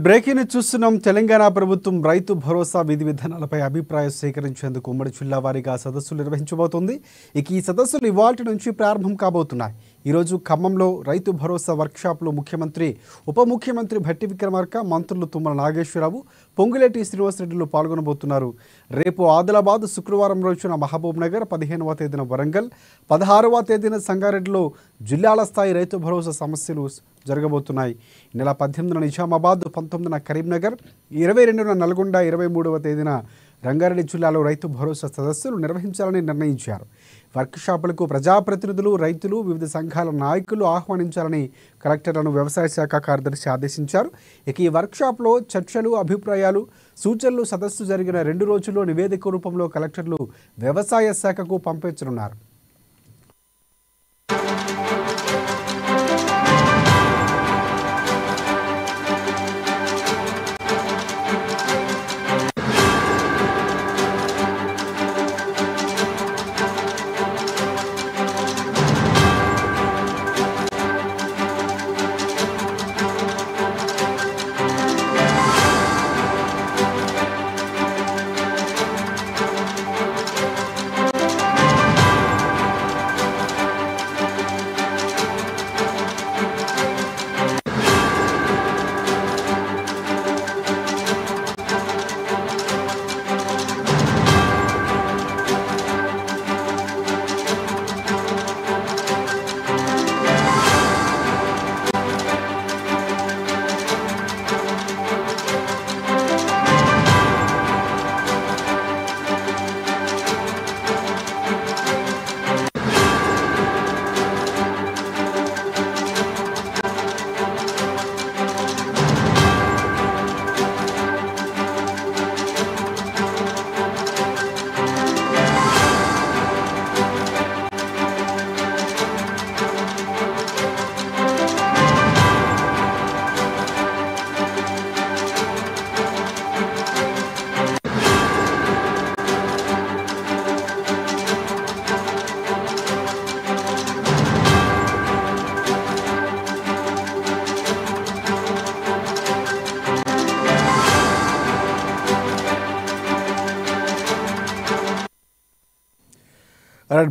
Breaking news చూస్తున్నాం. తెలంగాణ ప్రభుత్వం రైతు భరోసా విధి విధానాలపై అభిప్రాయం సేకరించేందుకు ఉమ్మడి జిల్లా వారీగా సదస్సులు నిర్వహించబోతోంది. ఈ సదస్సులు ఇవాల్టి నుంచి ప్రారంభం కాబోతున్నాయి. ఈరోజు ఖమ్మంలో రైతు భరోసా వర్క్షాప్లో ముఖ్యమంత్రి, ఉప ముఖ్యమంత్రి భట్టి విక్రమార్క, మంత్రులు తుమ్మల నాగేశ్వరరావు, పొంగులేటి శ్రీనివాసరెడ్డిలు పాల్గొనబోతున్నారు. రేపు ఆదిలాబాద్, శుక్రవారం రోజున మహబూబ్ నగర్, 15వ తేదీన వరంగల్, 16వ తేదీన సంగారెడ్డిలో జిల్లాల స్థాయి రైతు భరోసా సమస్యలు జరగబోతున్నాయి. ఈ నెల 18న నిజామాబాద్, 19న కరీంనగర్, 22న నల్గొండ, 23వ తేదీన రంగారెడ్డి జిల్లాలో రైతు భరోసా సదస్సులు నిర్వహించాలని నిర్ణయించారు. వర్క్షాపులకు ప్రజాప్రతినిధులు, రైతులు, వివిధ సంఘాల నాయకులు ఆహ్వానించాలని కలెక్టర్లను వ్యవసాయ శాఖ కార్యదర్శి ఆదేశించారు. ఈ వర్క్షాప్లో చర్చలు, అభిప్రాయాలు, సూచనలు సదస్సు జరిగిన 2 రోజుల్లో నివేదిక రూపంలో కలెక్టర్లు వ్యవసాయ శాఖకు పంపించనున్నారు.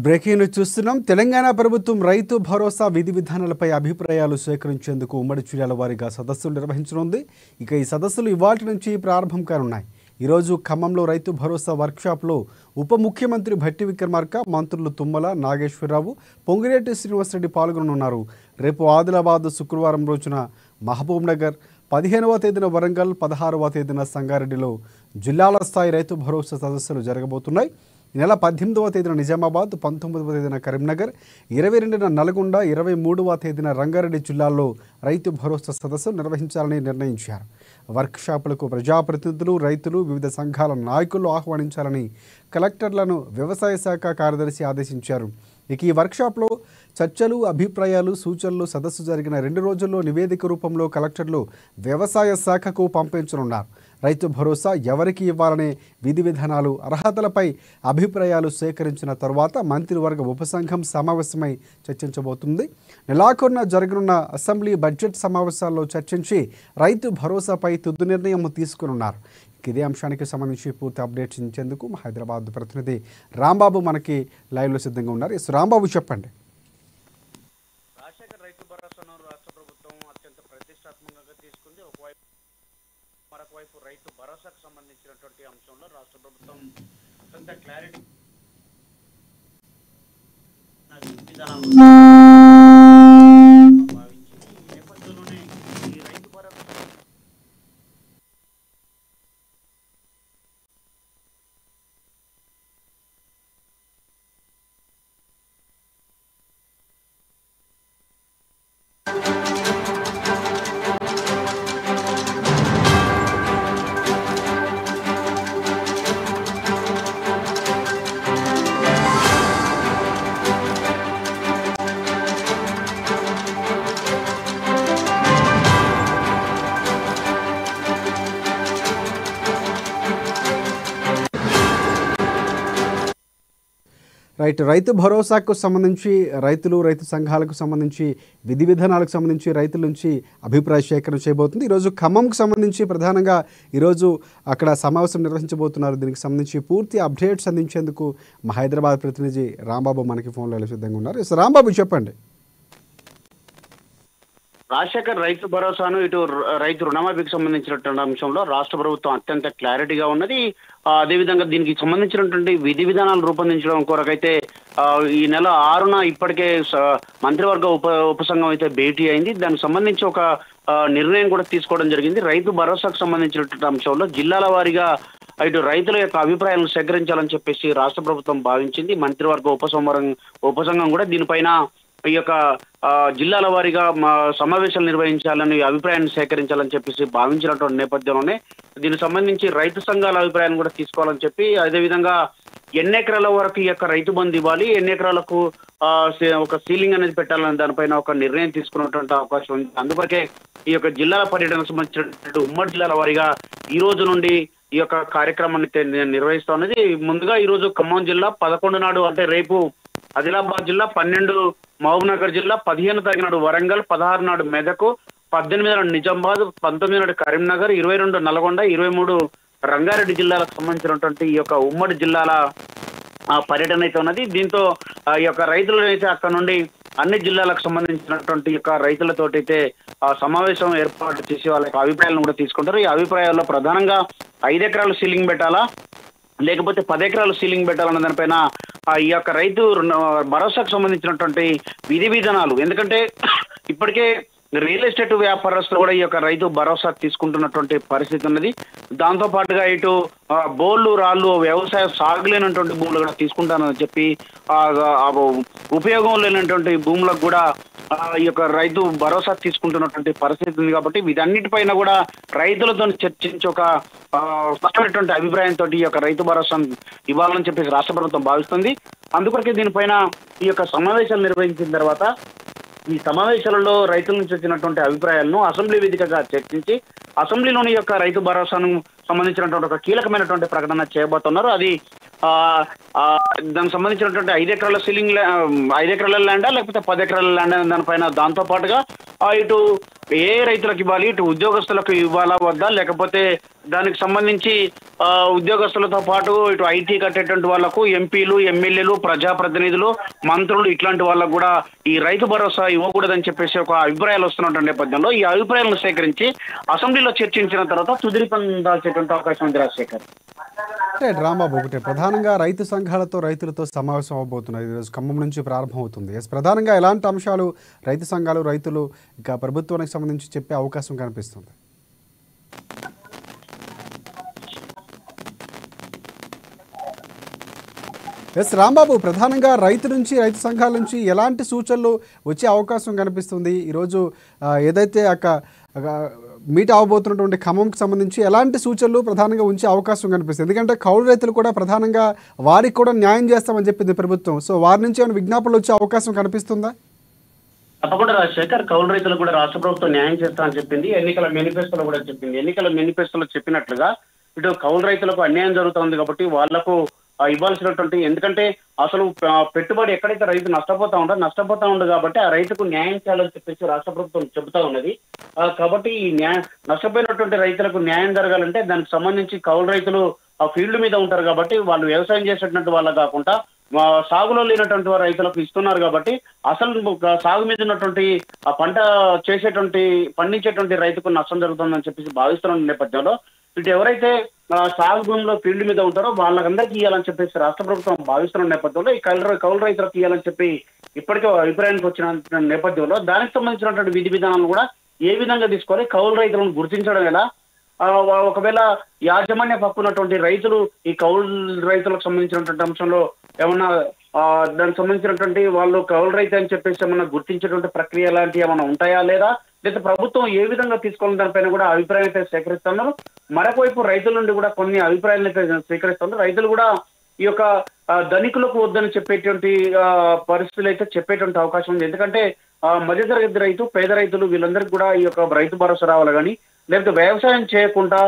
బ్రేకింగ్ న్యూస్ చూస్తున్నాం. తెలంగాణ ప్రభుత్వం రైతు భరోసా విధి విధానాలపై అభిప్రాయాలు సేకరించేందుకు ఉమ్మడి జిల్లాల వారీగా సదస్సులు నిర్వహించనుంది. ఈ సదస్సులు ఇవాల్టి నుంచి ప్రారంభం కానున్నాయి. ఈరోజు ఖమ్మంలో రైతు భరోసా వర్క్షాప్లో ఉప ముఖ్యమంత్రి భట్టి విక్రమార్క, మంత్రులు తుమ్మల నాగేశ్వరరావు, పొంగులేటి శ్రీనివాసరెడ్డి పాల్గొననున్నారు. రేపు ఆదిలాబాద్, శుక్రవారం రోజున మహబూబ్ నగర్, 15వ తేదీన వరంగల్, 16వ తేదీన సంగారెడ్డిలో జిల్లాల స్థాయి రైతు భరోసా సదస్సులు జరగబోతున్నాయి. ఈ నెల 18వ తేదీన నిజామాబాద్, 19వ తేదీన కరీంనగర్, 22న నల్గొండ, 23వ తేదీన రంగారెడ్డి జిల్లాల్లో రైతు భరోసా సదస్సు నిర్వహించాలని నిర్ణయించారు. వర్క్షాపులకు ప్రజాప్రతినిధులు, రైతులు, వివిధ సంఘాల నాయకులు ఆహ్వానించాలని కలెక్టర్లను వ్యవసాయ శాఖ కార్యదర్శి ఆదేశించారు. ఈ వర్క్షాప్లో చర్చలు, అభిప్రాయాలు, సూచనలు సదస్సు జరిగిన 2 రోజుల్లో నివేదిక రూపంలో కలెక్టర్లు వ్యవసాయ శాఖకు పంపించనున్నారు. రైతు భరోసా ఎవరికి ఇవ్వాలనే విధి విధానాలు, అర్హతలపై అభిప్రాయాలు సేకరించిన తర్వాత మంత్రివర్గ ఉపసంఘం సమావేశమై చర్చించబోతుంది. నెలాఖరున జరగనున్న అసెంబ్లీ బడ్జెట్ సమావేశాల్లో చర్చించి రైతు భరోసాపై తుది నిర్ణయం తీసుకున్నారు. ఇదే అంశానికి సంబంధించి పూర్తి అప్డేట్స్ ఇచ్చేందుకు మా హైదరాబాద్ ప్రతినిధి రాంబాబు మనకి లైవ్లో సిద్ధంగా ఉన్నారు. రాంబాబు, చెప్పండి. రైతు భరోసాను రాష్ట్ర ప్రభుత్వం అత్యంత ప్రతిష్టాత్మకంగా తీసుకుంది. మరొకవైపు రైతు భరోసాకు సంబంధించినటువంటి అంశంలో రాష్ట్ర ప్రభుత్వం కొంత క్లారిటీ భావించింది. ఈ నేపథ్యంలోనే ఈ రైతు భరోసా రైట్. రైతు భరోసాకు సంబంధించి రైతు సంఘాలకు సంబంధించి విధి విధానాలకు సంబంధించి రైతుల నుంచి అభిప్రాయ సేకరణ చేయబోతుంది. ఈరోజు ఖమ్మంకు సంబంధించి ప్రధానంగా ఈరోజు అక్కడ సమావేశం నిర్వహించబోతున్నారు. దీనికి సంబంధించి పూర్తి అప్డేట్స్ అందించేందుకు మా హైదరాబాద్ ప్రతినిధి రాంబాబు మనకి ఫోన్లో సిద్ధంగా ఉన్నారు. రాంబాబు చెప్పండి. రాజశేఖర్ రైతు భరోసాను ఇటు రైతు రుణమాఫీకి సంబంధించినటువంటి అంశంలో రాష్ట్ర ప్రభుత్వం అత్యంత క్లారిటీగా ఉన్నది. అదేవిధంగా దీనికి సంబంధించినటువంటి విధి విధానాలు రూపొందించడం కొరకైతే ఈ నెల 6న ఇప్పటికే మంత్రివర్గ ఉపసంఘం అయితే భేటీ అయింది. దానికి సంబంధించి ఒక నిర్ణయం కూడా తీసుకోవడం జరిగింది. రైతు భరోసాకు సంబంధించినటువంటి అంశంలో జిల్లాల వారీగా ఇటు రైతుల యొక్క అభిప్రాయాలను సేకరించాలని చెప్పేసి రాష్ట్ర ప్రభుత్వం భావించింది. మంత్రివర్గ ఉపసంఘం కూడా దీనిపైన ఈ యొక్క జిల్లాల వారీగా సమావేశాలు నిర్వహించాలని అభిప్రాయాన్ని సేకరించాలని చెప్పేసి భావించినటువంటి నేపథ్యంలోనే దీనికి సంబంధించి రైతు సంఘాల అభిప్రాయాన్ని కూడా తీసుకోవాలని చెప్పి, అదేవిధంగా ఎన్ని ఎకరాల వరకు ఈ యొక్క రైతు బంధు ఇవ్వాలి, ఎన్ని ఎకరాలకు ఒక సీలింగ్ అనేది పెట్టాలని దానిపైన ఒక నిర్ణయం తీసుకున్నటువంటి అవకాశం ఉంది. అందువరకే ఈ యొక్క జిల్లాల పర్యటనకు సంబంధించినటువంటి ఉమ్మడి జిల్లాల వారీగా ఈ రోజు నుండి ఈ యొక్క కార్యక్రమాన్ని నిర్వహిస్తా ఉన్నది. ముందుగా ఈ రోజు ఖమ్మం జిల్లా 11 నాడు అంటే రేపు ఆదిలాబాద్ జిల్లా, 12 మహబూబ్నగర్ జిల్లా, 15 తారీఖు నాడు వరంగల్, 16 నాడు మెదక్, 18 నాడు నిజామాబాద్, 19 నాడు కరీంనగర్, 22 నల్గొండ, 23 రంగారెడ్డి జిల్లాలకు సంబంధించినటువంటి ఈ యొక్క ఉమ్మడి జిల్లాల పర్యటన అయితే ఉన్నది. దీంతో ఈ యొక్క రైతులను అయితే అక్కడ నుండి అన్ని జిల్లాలకు సంబంధించినటువంటి యొక్క రైతులతోటి అయితే సమావేశం ఏర్పాటు చేసి వాళ్ళ యొక్క అభిప్రాయాలను కూడా తీసుకుంటారు. ఈ అభిప్రాయాల్లో ప్రధానంగా 5 ఎకరాలు సీలింగ్ పెట్టాలా లేకపోతే 10 ఎకరాలు సీలింగ్ పెట్టాలన్న దానిపైన ఈ యొక్క రైతు భరోసాకు సంబంధించినటువంటి విధి విధానాలు, ఎందుకంటే ఇప్పటికే రియల్ ఎస్టేట్ వ్యాపారస్తులు కూడా ఈ యొక్క రైతు భరోసా తీసుకుంటున్నటువంటి పరిస్థితి ఉన్నది. దాంతో పాటుగా ఇటు బోర్లు రాళ్ళు వ్యవసాయ సాగు లేనటువంటి భూములు కూడా తీసుకుంటానని చెప్పి ఉపయోగం లేనటువంటి భూములకు కూడా ఈ యొక్క రైతు భరోసా తీసుకుంటున్నటువంటి పరిస్థితి ఉంది. కాబట్టి వీటన్నిటిపైన కూడా రైతులతో చర్చించి ఒక స్పష్టమైనటువంటి అభిప్రాయంతో ఈ యొక్క రైతు భరోసా ఇవ్వాలని చెప్పేసి రాష్ట్ర ప్రభుత్వం భావిస్తుంది. అందుకొరకే దీనిపైన ఈ యొక్క సమావేశాలు నిర్వహించిన తర్వాత ఈ సమావేశాలలో రైతుల నుంచి వచ్చినటువంటి అభిప్రాయాలను అసెంబ్లీ వేదికగా చర్చించి అసెంబ్లీలోని యొక్క రైతు భరోసాను సంబంధించినటువంటి ఒక కీలకమైనటువంటి ప్రకటన చేయబోతున్నారు. అది దానికి సంబంధించినటువంటి 5 ఎకరాల సీలింగ్ 5 ఎకరాల ల్యాండా లేకపోతే 10 ఎకరాల ల్యాండ్ అనే దానిపైన, దాంతో పాటుగా ఇటు ఏ రైతులకు ఇవ్వాలి, ఇటు ఉద్యోగస్తులకు ఇవ్వాలా వద్దా, లేకపోతే దానికి సంబంధించి ఉద్యోగస్తులతో పాటు ఇటు ఐటీ కట్టేటువంటి వాళ్లకు ఎంపీలు, ఎమ్మెల్యేలు, ప్రజాప్రతినిధులు, మంత్రులు ఇట్లాంటి వాళ్ళకు కూడా ఈ రైతు భరోసా ఇవ్వకూడదని చెప్పేసి ఒక అభిప్రాయాలు వస్తున్నటువంటి నేపథ్యంలో ఈ అభిప్రాయాలను సేకరించి అసెంబ్లీలో చర్చించిన తర్వాత తుది పొందాల్సేటువంటి అవకాశం ఉంది. రాజశేఖర్ రాంబాబు, ఒకటే ప్రధానంగా రైతు సంఘాలతో రైతులతో సమావేశం అవబోతున్నారు. ఈరోజు ఖమ్మం నుంచి ప్రారంభం అవుతుంది. ప్రధానంగా ఎలాంటి అంశాలు రైతు సంఘాలు రైతులు ఇక ప్రభుత్వానికి సంబంధించి చెప్పే అవకాశం కనిపిస్తుంది? రాంబాబు, ప్రధానంగా రైతు సంఘాల నుంచి ఎలాంటి సూచనలు వచ్చే అవకాశం కనిపిస్తుంది? ఈరోజు ఏదైతే మీట్ అవబోతున్నటువంటి ఖమ్మంకి సంబంధించి ఎలాంటి సూచనలు ప్రధానంగా ఉంచే అవకాశం కనిపిస్తుంది? ఎందుకంటే కౌలు రైతులు కూడా ప్రధానంగా వారికి కూడా న్యాయం చేస్తామని చెప్పింది ప్రభుత్వం. సో వారి నుంచి ఏమైనా విజ్ఞాపనలు వచ్చే అవకాశం కనిపిస్తుందా? తప్పకుండా రాజశేఖర్, కౌలు రైతులు కూడా రాష్ట్ర ప్రభుత్వం న్యాయం చేస్తామని చెప్పింది. ఎన్నికల మేనిఫెస్టోలో కూడా చెప్పింది. ఎన్నికల మేనిఫెస్టోలో చెప్పినట్లుగా ఇటు కౌలు రైతులకు అన్యాయం జరుగుతుంది కాబట్టి వాళ్లకు ఇవ్వాల్సినటువంటి, ఎందుకంటే అసలు పెట్టుబడి ఎక్కడైతే రైతు నష్టపోతా ఉండదు కాబట్టి ఆ రైతుకు న్యాయం చేయాలని చెప్పేసి రాష్ట్ర ప్రభుత్వం చెబుతా ఉన్నది. కాబట్టి ఈ నష్టపోయినటువంటి రైతులకు న్యాయం జరగాలంటే దానికి సంబంధించి కౌలు రైతులు ఆ ఫీల్డ్ మీద ఉంటారు కాబట్టి వాళ్ళు వ్యవసాయం చేసేటువంటి వాళ్ళ కాకుండా సాగులో లేనటువంటి వారు రైతులకు ఇస్తున్నారు కాబట్టి అసలు సాగు మీద ఉన్నటువంటి ఆ పంట పండించేటువంటి రైతుకు నష్టం జరుగుతుందని చెప్పేసి భావిస్తున్న నేపథ్యంలో ఇటు ఎవరైతే సాగు భూమిలో ఫీల్డ్ మీద ఉంటారో వాళ్ళకందరికీ ఇవ్వాలని చెప్పేసి రాష్ట్ర ప్రభుత్వం భావిస్తున్న నేపథ్యంలో ఈ కౌలు రైతులకు ఇవ్వాలని చెప్పి ఇప్పటికే అభిప్రాయానికి వచ్చిన నేపథ్యంలో దానికి సంబంధించినటువంటి విధి విధానాలు కూడా ఏ విధంగా తీసుకోవాలి, కౌలు రైతులను గుర్తించడం ఎలా, ఒకవేళ యాజమాన్య పక్కున్నటువంటి రైతులు ఈ కౌలు రైతులకు సంబంధించినటువంటి అంశంలో ఏమన్నా దానికి సంబంధించినటువంటి వాళ్ళు కౌలు రైతు అని చెప్పేసి ఏమన్నా గుర్తించేటువంటి ప్రక్రియ లాంటివి ఏమన్నా ఉంటాయా లేదా ప్రభుత్వం ఏ విధంగా తీసుకోవాలని దానిపైన కూడా అభిప్రాయం అయితే సేకరిస్తున్నారు. మరొకవైపు రైతుల నుండి కూడా కొన్ని అభిప్రాయాలు అయితే స్వీకరిస్తున్నారు. రైతులు కూడా ఈ యొక్క ధనికులకు వద్దని చెప్పేటువంటి పరిస్థితులు అయితే చెప్పేటువంటి అవకాశం ఉంది. ఎందుకంటే మధ్యతరగతి రైతు, పేద రైతులు వీళ్ళందరికీ కూడా ఈ యొక్క రైతు భరోసా రావాలి కానీ లేకపోతే వ్యవసాయం చేయకుండా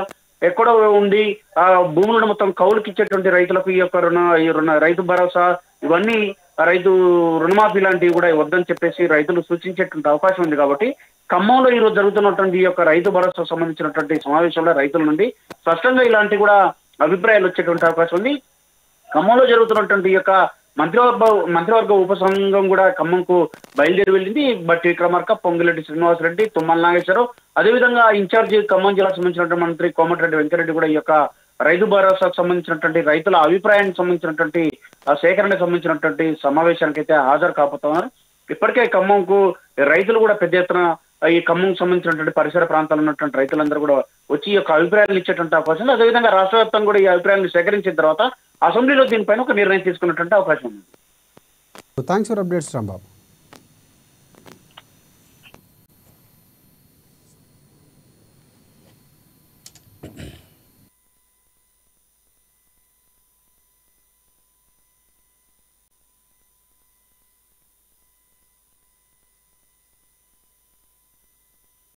ఎక్కడో ఉండి ఆ భూములను మొత్తం కౌలుకి ఇచ్చేటువంటి రైతులకు ఈ యొక్క రైతు భరోసా ఇవన్నీ రైతు రుణమాఫీ లాంటివి కూడా వద్దని చెప్పేసి రైతులు సూచించేటువంటి అవకాశం ఉంది. కాబట్టి ఖమ్మంలో ఈ రోజు జరుగుతున్నటువంటి ఈ యొక్క రైతు భరోసా సంబంధించినటువంటి సమావేశంలో రైతుల నుండి స్పష్టంగా ఇలాంటి కూడా అభిప్రాయాలు వచ్చేటువంటి అవకాశం ఉంది. ఖమ్మంలో జరుగుతున్నటువంటి ఈ యొక్క మంత్రివర్గ ఉపసంఘం కూడా ఖమ్మంకు బయలుదేరి వెళ్ళింది. బట్టి విక్రమార్క, పొంగిరెడ్డి శ్రీనివాసరెడ్డి, తుమ్మల నాగేశ్వరరావు, అదేవిధంగా ఇన్ఛార్జి ఖమ్మం జిల్లాకు సంబంధించినటువంటి మంత్రి కోమటిరెడ్డి వెంకరెడ్డి కూడా ఈ యొక్క రైతు భరోసాకు సంబంధించినటువంటి రైతుల అభిప్రాయానికి సంబంధించినటువంటి సేకరణకు సంబంధించినటువంటి సమావేశానికి అయితే హాజరు కాబోతున్నారు. ఇప్పటికే ఖమ్మంకు రైతులు కూడా పెద్ద ఎత్తున ఈ ఖమ్మం సంబంధించినటువంటి పరిసర ప్రాంతాల్లో ఉన్నటువంటి రైతులందరూ కూడా వచ్చి ఈ యొక్క అభిప్రాయాలు ఇచ్చేటువంటి అవకాశం ఉంది. అదేవిధంగా రాష్ట్ర వ్యాప్తంగా కూడా ఈ అభిప్రాయాలను సేకరించిన తర్వాత అసెంబ్లీలో దీనిపైన ఒక నిర్ణయం తీసుకున్నటువంటి అవకాశం ఉంది. Thanks for updates Rambabu.